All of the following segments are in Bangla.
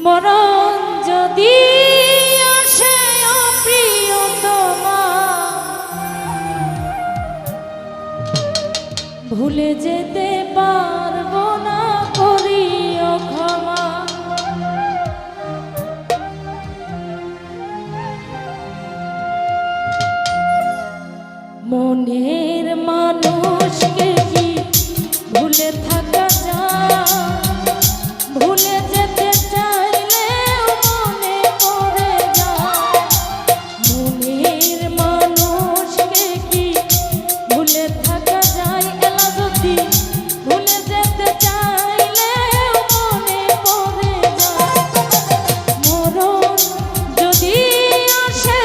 মরণ যদি আসে প্রিয়তমা, ভুলে যেতে পারবো না, করিও ক্ষমা। মনের মানুষকে কি ভুলে থাকা যায়? ভুলে যেতে চাইলেও মনে পড়ে যায়। মনের মানুষকে কি ভুলে থাকা যায়? এলা যদি ভুলে যেতে চাইলেও মনে পড়ে যায়। মরণ যদি আসে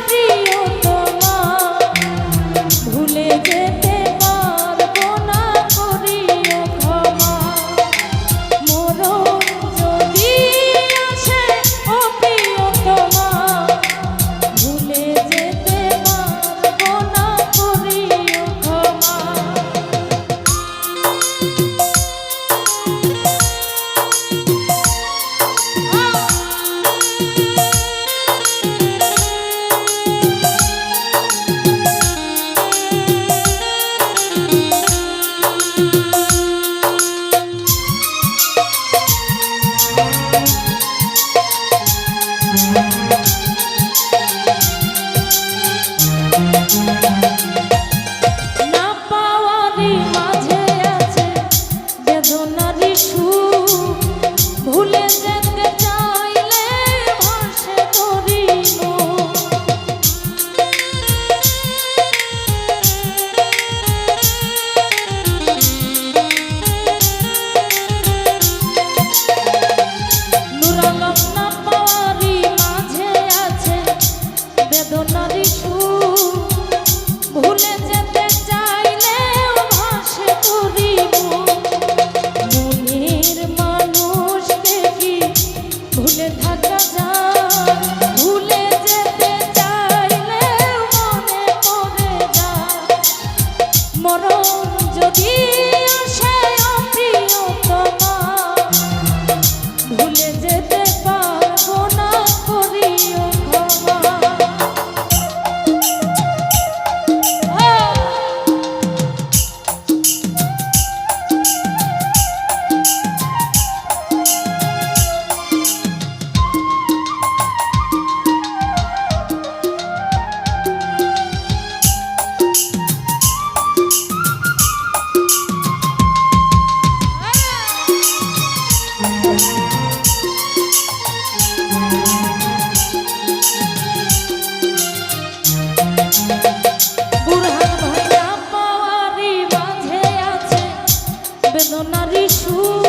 প্রিয়তমা, ভুলে যেতে পারবো না, করিও ক্ষমা। মরণ যদি আসে প্রিয়তমা, ভুলে যেতে পারবো না, করিও ক্ষমা। না পাওয়ারই মাঝে আছে বেদনারই সুর, ভুলে যেতে চাইলে ভাসে তোরই মুখ। নুরালম না পাওয়ারই মাঝে আছে বেদনারই সুর, ভুলে যেতে চাইলেও ভাসে তোরই মুখ। মনের মানুষকে কি ভুলে থাকা যায়? ভুলে যেতে চাইলেও মনে পড়ে যায়। মরণ যদি আসে প্রিয়তমা, ভুলে যেতে পারবো না, করিও ক্ষমা। বুড়হান ভাইয়া পাওয়ারই মাঝে আছে বেদনারই সুর,